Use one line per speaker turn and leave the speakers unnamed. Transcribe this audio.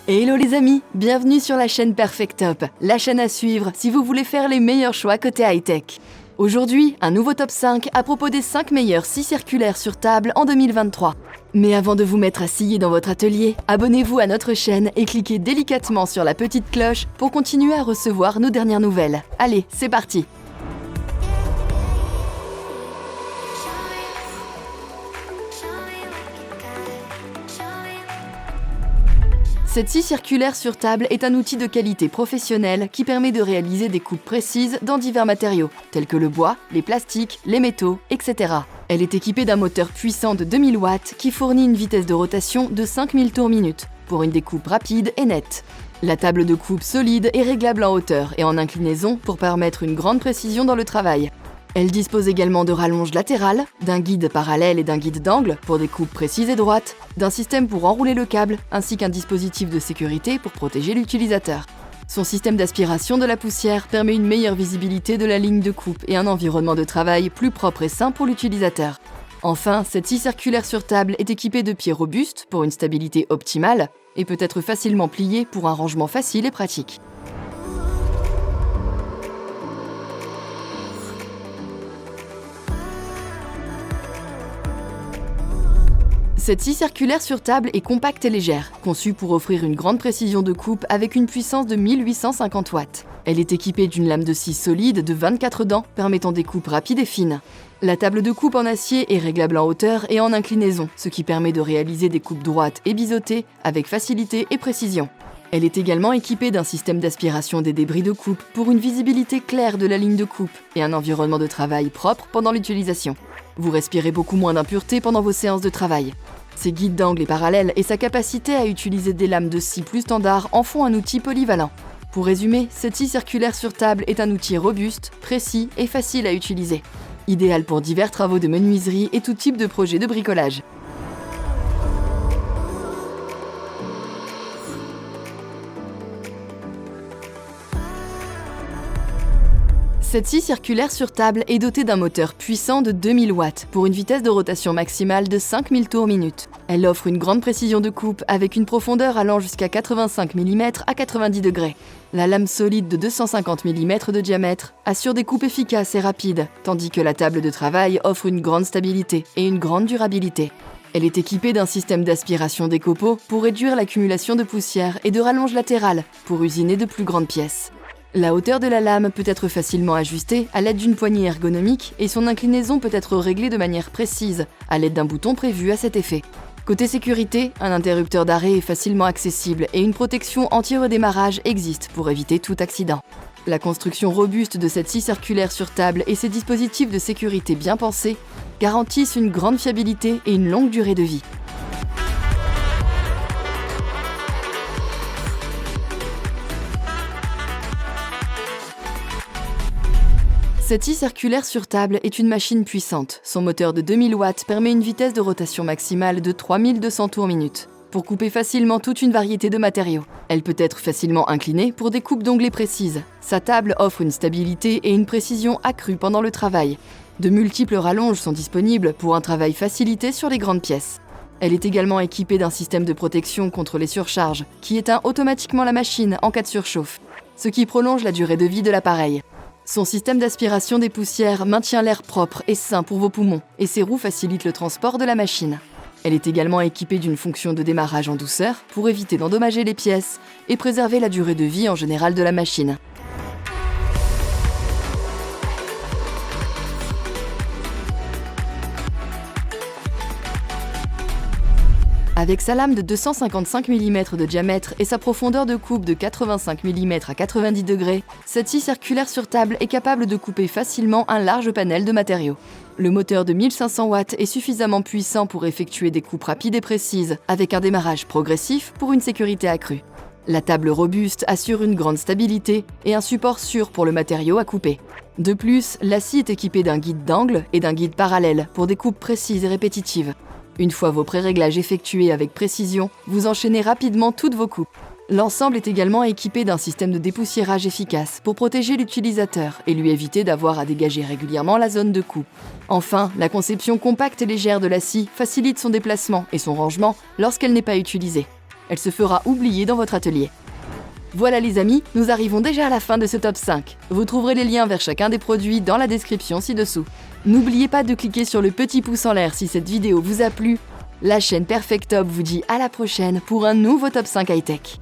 Hello les amis, bienvenue sur la chaîne Perfectop, la chaîne à suivre si vous voulez faire les meilleurs choix côté high-tech. Aujourd'hui, un nouveau top 5 à propos des 5 meilleurs scies circulaires sur table en 2023. Mais avant de vous mettre à scier dans votre atelier, abonnez-vous à notre chaîne et cliquez délicatement sur la petite cloche pour continuer à recevoir nos dernières nouvelles. Allez, c'est parti! Cette scie circulaire sur table est un outil de qualité professionnelle qui permet de réaliser des coupes précises dans divers matériaux, tels que le bois, les plastiques, les métaux, etc. Elle est équipée d'un moteur puissant de 2000 watts qui fournit une vitesse de rotation de 5000 tours minute pour une découpe rapide et nette. La table de coupe solide est réglable en hauteur et en inclinaison pour permettre une grande précision dans le travail. Elle dispose également de rallonges latérales, d'un guide parallèle et d'un guide d'angle pour des coupes précises et droites, d'un système pour enrouler le câble, ainsi qu'un dispositif de sécurité pour protéger l'utilisateur. Son système d'aspiration de la poussière permet une meilleure visibilité de la ligne de coupe et un environnement de travail plus propre et sain pour l'utilisateur. Enfin, cette scie circulaire sur table est équipée de pieds robustes pour une stabilité optimale et peut être facilement pliée pour un rangement facile et pratique. Cette scie circulaire sur table est compacte et légère, conçue pour offrir une grande précision de coupe avec une puissance de 1850 watts. Elle est équipée d'une lame de scie solide de 24 dents, permettant des coupes rapides et fines. La table de coupe en acier est réglable en hauteur et en inclinaison, ce qui permet de réaliser des coupes droites et biseautées avec facilité et précision. Elle est également équipée d'un système d'aspiration des débris de coupe pour une visibilité claire de la ligne de coupe et un environnement de travail propre pendant l'utilisation. Vous respirez beaucoup moins d'impuretés pendant vos séances de travail. Ses guides d'angle et parallèles et sa capacité à utiliser des lames de scie plus standards en font un outil polyvalent. Pour résumer, cette scie circulaire sur table est un outil robuste, précis et facile à utiliser. Idéal pour divers travaux de menuiserie et tout type de projet de bricolage. Cette scie circulaire sur table est dotée d'un moteur puissant de 2000 watts pour une vitesse de rotation maximale de 5000 tours minute. Elle offre une grande précision de coupe avec une profondeur allant jusqu'à 85 mm à 90 degrés. La lame solide de 250 mm de diamètre assure des coupes efficaces et rapides, tandis que la table de travail offre une grande stabilité et une grande durabilité. Elle est équipée d'un système d'aspiration des copeaux pour réduire l'accumulation de poussière et de rallonges latérales pour usiner de plus grandes pièces. La hauteur de la lame peut être facilement ajustée à l'aide d'une poignée ergonomique et son inclinaison peut être réglée de manière précise à l'aide d'un bouton prévu à cet effet. Côté sécurité, un interrupteur d'arrêt est facilement accessible et une protection anti-redémarrage existe pour éviter tout accident. La construction robuste de cette scie circulaire sur table et ses dispositifs de sécurité bien pensés garantissent une grande fiabilité et une longue durée de vie. Cette scie circulaire sur table est une machine puissante. Son moteur de 2000 watts permet une vitesse de rotation maximale de 3200 tours minute pour couper facilement toute une variété de matériaux. Elle peut être facilement inclinée pour des coupes d'onglets précises. Sa table offre une stabilité et une précision accrues pendant le travail. De multiples rallonges sont disponibles pour un travail facilité sur les grandes pièces. Elle est également équipée d'un système de protection contre les surcharges qui éteint automatiquement la machine en cas de surchauffe, ce qui prolonge la durée de vie de l'appareil. Son système d'aspiration des poussières maintient l'air propre et sain pour vos poumons et ses roues facilitent le transport de la machine. Elle est également équipée d'une fonction de démarrage en douceur pour éviter d'endommager les pièces et préserver la durée de vie en général de la machine. Avec sa lame de 255 mm de diamètre et sa profondeur de coupe de 85 mm à 90 degrés, cette scie circulaire sur table est capable de couper facilement un large panel de matériaux. Le moteur de 1500 watts est suffisamment puissant pour effectuer des coupes rapides et précises, avec un démarrage progressif pour une sécurité accrue. La table robuste assure une grande stabilité et un support sûr pour le matériau à couper. De plus, la scie est équipée d'un guide d'angle et d'un guide parallèle pour des coupes précises et répétitives. Une fois vos pré-réglages effectués avec précision, vous enchaînez rapidement toutes vos coupes. L'ensemble est également équipé d'un système de dépoussiérage efficace pour protéger l'utilisateur et lui éviter d'avoir à dégager régulièrement la zone de coupe. Enfin, la conception compacte et légère de la scie facilite son déplacement et son rangement lorsqu'elle n'est pas utilisée. Elle se fera oublier dans votre atelier. Voilà les amis, nous arrivons déjà à la fin de ce top 5. Vous trouverez les liens vers chacun des produits dans la description ci-dessous. N'oubliez pas de cliquer sur le petit pouce en l'air si cette vidéo vous a plu. La chaîne Perfectop vous dit à la prochaine pour un nouveau top 5 high-tech.